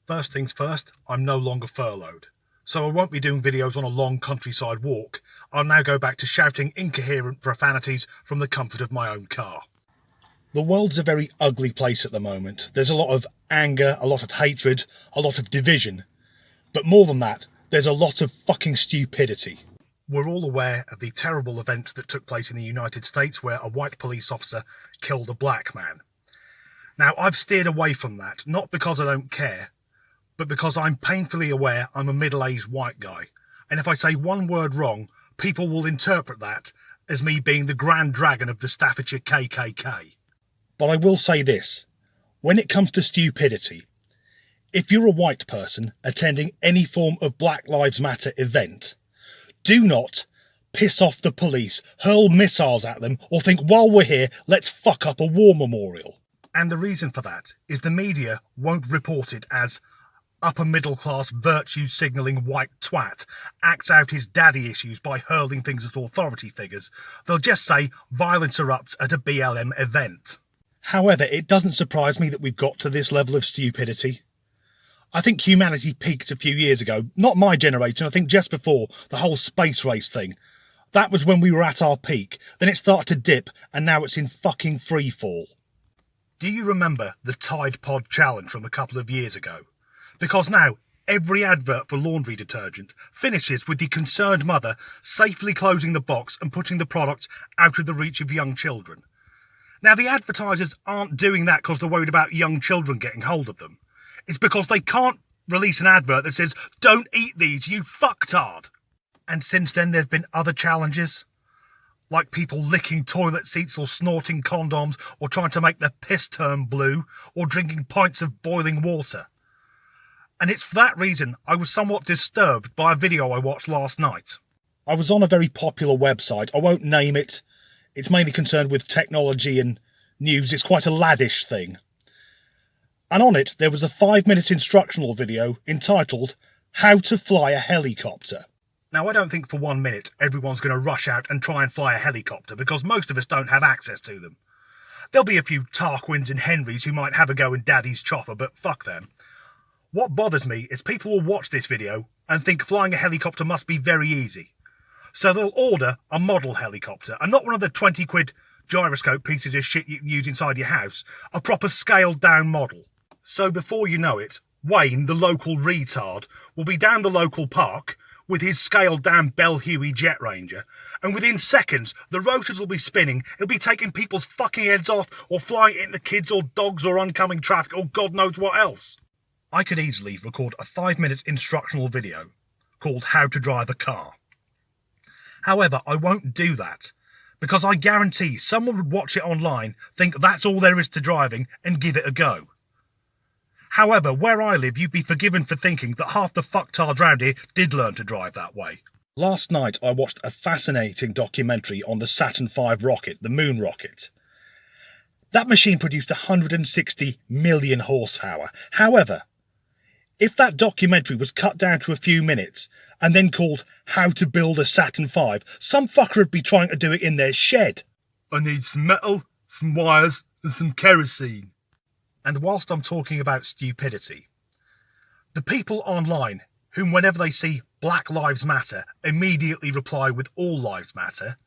First things first, I'm no longer furloughed, so I won't be doing videos on a long countryside walk. I'll now go back to shouting incoherent profanities from the comfort of my own car. The world's a very ugly place at the moment. There's a lot of anger, a lot of hatred, a lot of division. But more than that, there's a lot of fucking stupidity. We're all aware of the terrible event that took place in the United States where a white police officer killed a black man. Now, I've steered away from that, not because I don't care, but because I'm painfully aware I'm a middle-aged white guy. And if I say one word wrong, people will interpret that as me being the Grand Dragon of the Staffordshire KKK. But I will say this, when it comes to stupidity, if you're a white person attending any form of Black Lives Matter event, do not piss off the police, hurl missiles at them, or think, while we're here, let's fuck up a war memorial. And the reason for that is the media won't report it as upper middle class virtue signalling white twat acts out his daddy issues by hurling things at authority figures. They'll just say violence erupts at a BLM event. However, it doesn't surprise me that we've got to this level of stupidity. I think humanity peaked a few years ago, not my generation, I think just before the whole space race thing. That was when we were at our peak, then it started to dip, and now it's in fucking free fall. Do you remember the Tide Pod challenge from a couple of years ago? Because now, every advert for laundry detergent finishes with the concerned mother safely closing the box and putting the product out of the reach of young children. Now, the advertisers aren't doing that because they're worried about young children getting hold of them. It's because they can't release an advert that says, "Don't eat these, you fucktard." And since then, there's been other challenges, like people licking toilet seats or snorting condoms or trying to make their piss turn blue or drinking pints of boiling water. And it's for that reason I was somewhat disturbed by a video I watched last night. I was on a very popular website, I won't name it. It's mainly concerned with technology and news, it's quite a laddish thing. And on it there was a 5-minute instructional video entitled How to Fly a Helicopter. Now, I don't think for 1 minute everyone's going to rush out and try and fly a helicopter because most of us don't have access to them. There'll be a few Tarquins and Henrys who might have a go in Daddy's chopper, but fuck them. What bothers me is people will watch this video and think flying a helicopter must be very easy. So they'll order a model helicopter, and not one of the 20 quid gyroscope pieces of shit you can use inside your house, a proper scaled down model. So before you know it, Wayne, the local retard, will be down the local park with his scaled down Bell Huey Jet Ranger, and within seconds the rotors will be spinning, it'll be taking people's fucking heads off or flying into kids or dogs or oncoming traffic or God knows what else. I could easily record a 5-minute instructional video called How to Drive a Car. However, I won't do that, because I guarantee someone would watch it online, think that's all there is to driving, and give it a go. However, where I live, you'd be forgiven for thinking that half the fucktards round here did learn to drive that way. Last night I watched a fascinating documentary on the Saturn V rocket, the moon rocket. That machine produced 160 million horsepower. However, if that documentary was cut down to a few minutes and then called How to Build a Saturn V, some fucker would be trying to do it in their shed. I need some metal, some wires and some kerosene. And whilst I'm talking about stupidity, the people online whom whenever they see Black Lives Matter immediately reply with All Lives Matter,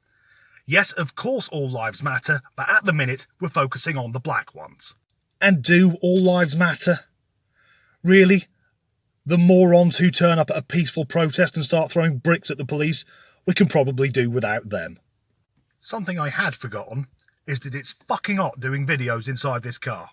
yes, of course all lives matter, but at the minute we're focusing on the black ones. And do all lives matter? Really? The morons who turn up at a peaceful protest and start throwing bricks at the police, we can probably do without them. Something I had forgotten is that it's fucking hot doing videos inside this car.